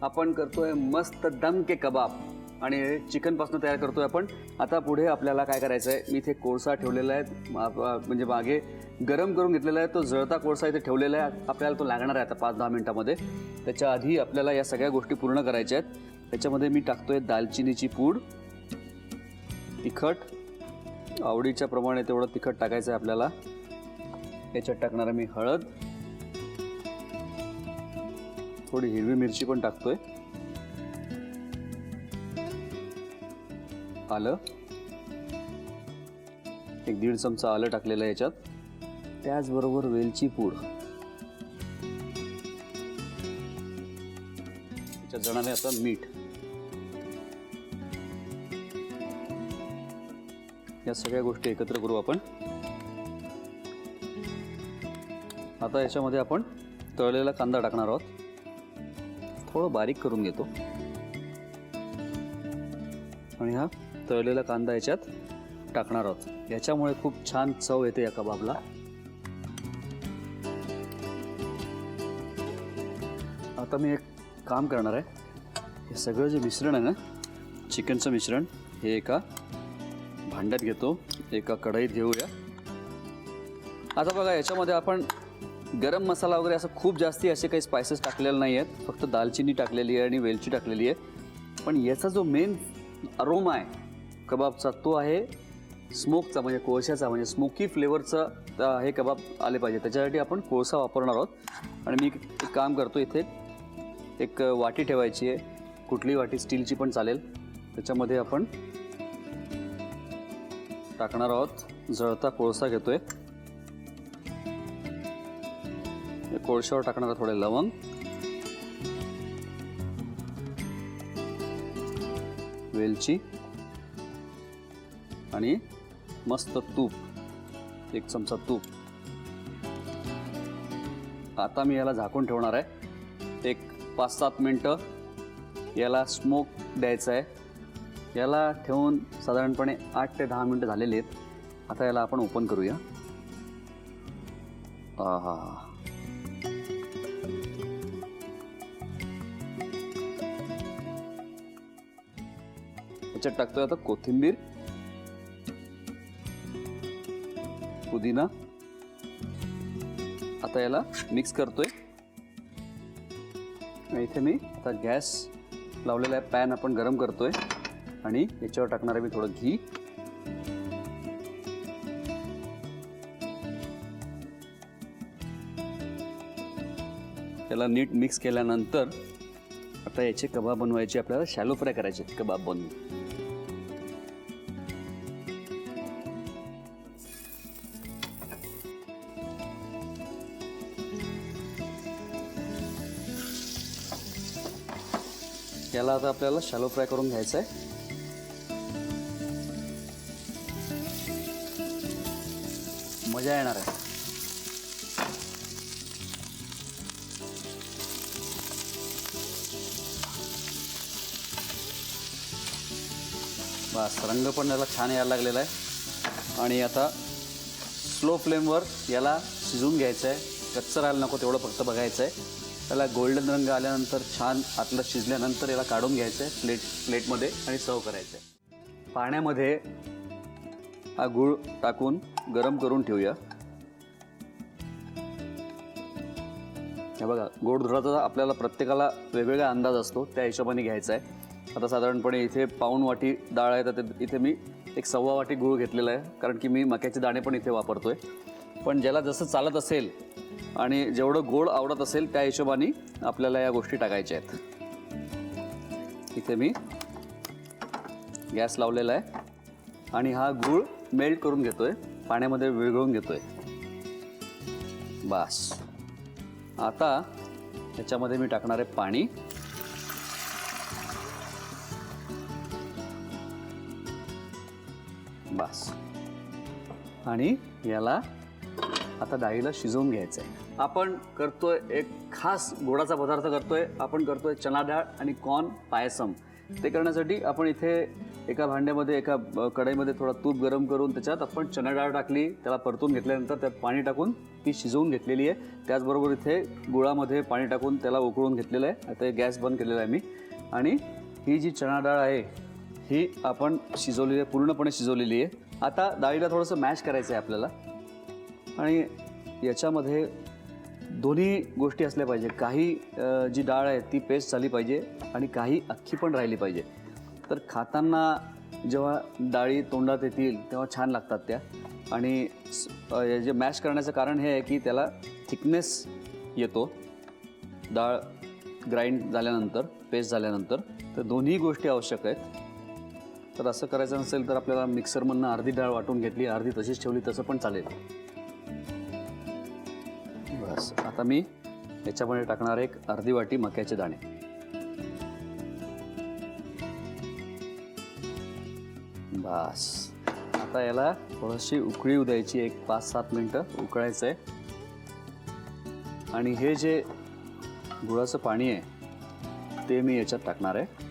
आपण करतोय मस्त दम के कबाब आणि चिकन पासून तयार करतोय आपण. आता पुढे आपल्याला काय करायचं आहे, मी इथे कोळसा ठेवलेला आहे, म्हणजे मागे गरम करून घेतलेला आहे. तो जळता कोळसा इथे ठेवलेला आहे. आपल्याला तो लागणार आहे आता 5-10 मिनिटांमध्ये. त्याच्या आधी आपल्याला या सगळ्या गोष्टी पूर्ण करायच्या आहेत. त्याच्यामध्ये मी टाकतोय दालचिनीची पूड, तिखट आवडीच्या प्रमाणे तेवढं तिखट टाकायचं आहे आपल्याला. याच्यात टाकणार आहे मी हळद, थोडी हिरवी मिरची पण टाकतोय, आलं 1-1.5 चमचा आलं टाकलेलं आहे याच्यात. त्याचबरोबर वेलची पूड, याच्यात जाणार आहे आता मीठ. या सगळ्या गोष्टी एकत्र करू आपण. आता याच्यामध्ये आपण तळलेला कांदा टाकणार आहोत. थोडं बारीक करून घेतो आणि हा तळलेला कांदा याच्यात टाकणार आहोत. याच्यामुळे खूप छान चव येते या कबाबला. आता मी एक काम करणार आहे, हे सगळं जे मिश्रण आहे ना, चिकनचं मिश्रण, हे एका भांड्यात घेतो, एका कढईत घेऊया. आता बघा, याच्यामध्ये आपण गरम मसाला वगैरे असं खूप जास्ती असे काही स्पायसेस टाकलेले नाही आहेत. फक्त दालचिनी टाकलेली आहे आणि वेलची टाकलेली आहे. पण याचा जो मेन अरोमा आहे कबाबचा, तो आहे स्मोकचा, म्हणजे कोळशाचा, म्हणजे स्मोकी फ्लेवरचा हे कबाब आले पाहिजे. त्याच्यासाठी आपण कोळसा वापरणार आहोत. आणि मी एक काम करतो, इथे एक वाटी ठेवायची आहे, कुठली वाटी, स्टीलची पण चालेल. त्याच्यामध्ये आपण टाकणार आहोत जळता कोळसा घेतोय. कोळशावर टाकणार थोडे लवंग, वेलची आणि मस्त तूप, 1 चमचा तूप. आता मी याला झाकून ठेवणार आहे. एक 5-7 मिनटं याला स्मोक द्यायचा आहे. याला ठेवून साधारणपणे 8 ते 10 मिनटं झालेली आहेत. आता याला आपण ओपन करूया. आहा, याच्यात टाकतोय आता कोथिंबीर, पुदिना. आता याला मिक्स करतोय. इथे मी आता गॅस लावलेला आहे, पॅन आपण गरम करतोय आणि याच्यावर टाकणार आहे मी थोडं घी. याला नीट मिक्स केल्यानंतर आता याचे कबाब बनवायचे, आपल्याला शॅलो फ्राय करायचे कबाब बनवून. याला आता आपल्याला शॅलो फ्राय करून घ्यायचं आहे. मजा येणार आहे. बस, रंग पण याला छान यायला लागलेला आहे. आणि आता स्लो फ्लेमवर याला शिजवून घ्यायचं आहे. कच्चं राहायला नको तेवढं फक्त बघायचं आहे. त्याला गोल्डन रंग आल्यानंतर, छान आतलं शिजल्यानंतर याला काढून घ्यायचं आहे प्लेटमध्ये आणि सर्व करायचं आहे. पाण्यामध्ये हा गूळ टाकून गरम करून ठेवूया. हे बघा, गोड धुराचा आपल्याला प्रत्येकाला वेगवेगळा अंदाज असतो, त्या हिशोबाने घ्यायचा आहे. आता साधारणपणे इथे 1 वाटी डाळ आहे, तर इथे मी 1.25 वाटी गूळ घेतलेला आहे, कारण की मी मक्याचे दाणे पण इथे वापरतोय. पण ज्याला जसं चालत असेल आणि जेवढं गोड आवडत असेल त्या हिशोबाने आपल्याला या गोष्टी टाकायच्या आहेत. इथे मी गॅस लावलेला आहे आणि हा गूळ मेल्ट करून घेतोय, पाण्यामध्ये विरघळून घेतोय. बस, आता याच्यामध्ये मी टाकणार आहे पाणी. बस, आणि याला आता डाळीला शिजवून घ्यायचं आहे. आपण करतोय एक खास गोडाचा पदार्थ करतोय. आपण करतोय चना डाळ आणि कॉर्न पायसम. ते करण्यासाठी आपण इथे एका भांड्यामध्ये एका कढईमध्ये थोडा तूप गरम करून त्याच्यात आपण चना डाळ टाकली. त्याला परतून घेतल्यानंतर त्यात पाणी टाकून ती शिजवून घेतलेली आहे. त्याचबरोबर इथे गुळामध्ये पाणी टाकून त्याला उकळून घेतलेलं आहे. आता गॅस बंद केलेला आहे मी. आणि ही जी चना डाळ आहे ही आपण शिजवलेली आहे, पूर्णपणे शिजवलेली आहे. आता डाळीला थोडंसं मॅश करायचं आहे आपल्याला. आणि याच्यामध्ये दोन्ही गोष्टी असल्या पाहिजे. काही जी डाळ आहे ती पेस्ट झाली पाहिजे आणि काही अख्खी पण राहिली पाहिजे. तर खाताना जेव्हा डाळी तोंडात येतील तेव्हा छान लागतात त्या. आणि जे मॅश करण्याचं कारण हे आहे की त्याला थिकनेस येतो डाळ ग्राइंड झाल्यानंतर, पेस्ट झाल्यानंतर. तर दोन्ही गोष्टी आवश्यक आहेत. तर असं करायचं नसेल तर आपल्याला मिक्सरमधनं अर्धी डाळ वाटून घेतली, अर्धी तशीच ठेवली तसं पण चालेल. बस आता मी याच्यामध्ये टाकणार एक अर्धी वाटी मक्याचे दाणे. बस आता याला थोडीशी उकळी येऊ द्यायची. एक 5-7 मिनटं उकळायचं आहे. आणि हे जे गुळाचं पाणी आहे ते मी याच्यात टाकणार आहे.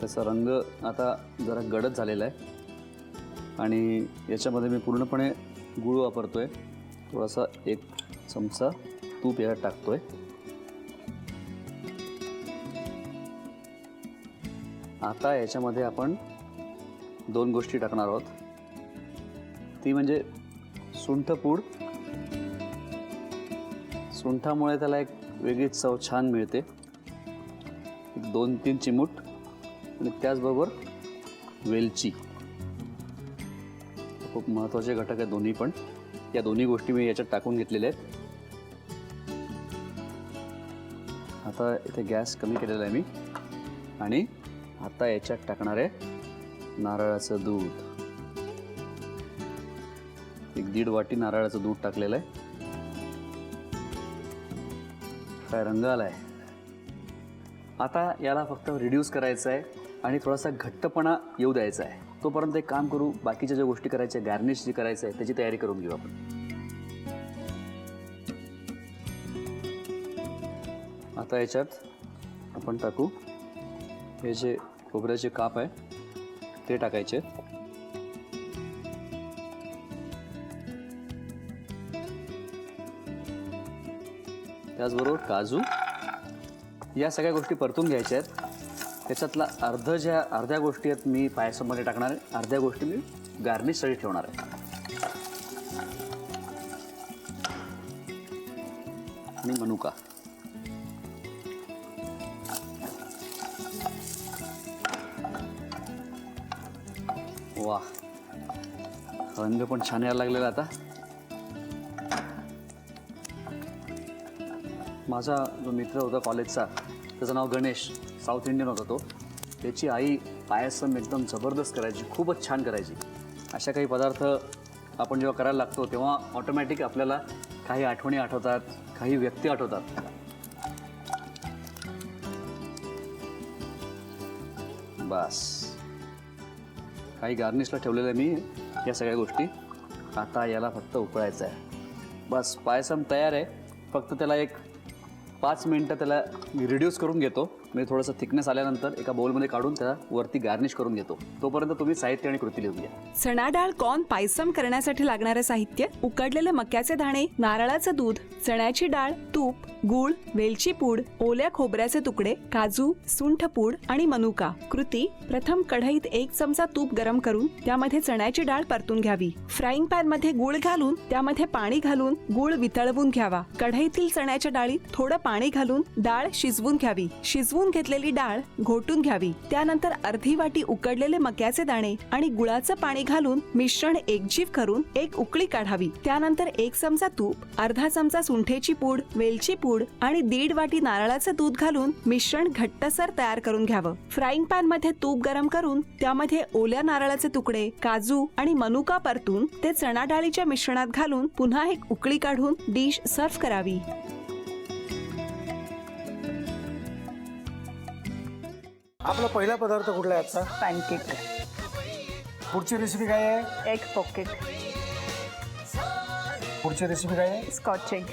त्याचा रंग आता जरा गडद झालेला आहे. आणि याच्यामध्ये मी पूर्णपणे गूळ वापरतोय. थोडासा 1 चमचा तूप यात टाकतोय. आता याच्यामध्ये आपण 2 गोष्टी टाकणार आहोत. ती म्हणजे सुंठपूड. सुंठामुळे त्याला एक वेगळीच चव छान मिळते. 2-3 चिमूट. आणि त्याचबरोबर वेलची. खूप महत्त्वाचे घटक आहेत दोन्ही पण. या दोन्ही गोष्टी मी याच्यात टाकून घेतलेल्या आहेत. आता इथे गॅस कमी केलेला आहे मी. आणि आता याच्यात टाकणार आहे नारळाचं दूध. 1-1.5 वाटी नारळाचं दूध टाकलेलं आहे. काय रंग आला आहे. आता याला फक्त रिड्यूस करायचं आहे आणि थोडासा घट्टपणा येऊ द्यायचा आहे. तोपर्यंत एक काम करू, बाकीच्या ज्या गोष्टी करायच्या, गार्निश जी करायचं आहे त्याची तयारी करून घेऊ आपण. आता याच्यात आपण टाकू हे जे खोबऱ्याचे काप आहे ते टाकायचे. त्याचबरोबर काजू. या सगळ्या गोष्टी परतून घ्यायच्या आहेत. त्याच्यातला अर्ध्या गोष्टी आहेत मी पायसममध्ये टाकणार आहे, अर्ध्या गोष्टी मी गार्निशसाठी ठेवणार आहे. आणि मनुका. वा, रंग पण छान यायला लागलेला आता. माझा जो मित्र होता कॉलेजचा त्याचं नाव गणेश, साऊथ इंडियन होता तो. त्याची आई पायसम एकदम जबरदस्त करायची, खूपच छान करायची. अशा काही पदार्थ आपण जेव्हा करायला लागतो तेव्हा ऑटोमॅटिक आपल्याला काही आठवणी आठवतात, काही व्यक्ती आठवतात. बस काही गार्निशला ठेवलेलं आहे मी या सगळ्या गोष्टी. आता याला फक्त उकळायचं आहे. बस पायसम तयार आहे. फक्त त्याला एक 5 मिनटं त्याला मी रिड्यूस करून घेतो. म्हणजे थोडंसं थिकनेस आल्यानंतर एका बाउलमध्ये काढून त्याला वरती गार्निश करून घेतो. तोपर्यंत तुम्ही साहित्य आणि कृती लिहून घ्या. चणा डाळ कॉर्न पायसम करण्यासाठी लागणारे साहित्य: उकडलेले मक्याचे दाणे, नारळाचं दूध, चण्याची डाळ, तूप, गूळ, वेलची पूड, ओल्या खोबऱ्याचे तुकडे, काजू, सुंठपूड आणि मनुका. कृती: प्रथम कढईत 1 चमचा तूप गरम करून त्यामध्ये चण्याची डाळ परतून घ्यावी. फ्राईंग पॅन मध्ये गूळ घालून त्यामध्ये पाणी घालून गूळ वितळवून घ्यावा. कढईतील चण्याच्या डाळीत थोडं पाणी घालून डाळ शिजवून घ्यावी. शिजवून घेतलेली डाळ घोटून घ्यावी. त्यानंतर अर्धी वाटी उकडलेले मक्याचे दाणे आणि गुळाचं पाणी घालून मिश्रण एकजीव करून एक उकळी काढावी. त्यानंतर 1 चमचा तूप, अर्धा चमचा सुंठेची पूड, वेलची पूड आणि 1.5 वाटी नारळाचं दूध घालून मिश्रण घट्टसर तयार करून घ्यावं. फ्राईंग पॅन मध्ये तूप गरम करून त्यामध्ये ओल्या नारळाचे तुकडे, काजू आणि मनुका परतून ते चणा डाळीच्या मिश्रणात घालून पुन्हा एक उकळी काढून डिश सर्व्ह करावी. आपला पहिला पदार्थ कुठला आहे आजचा? पॅनकेक. पुढची रेसिपी काय आहे? एग पॉकेट, पुढची रेसिपी काय आहे? Scotch egg.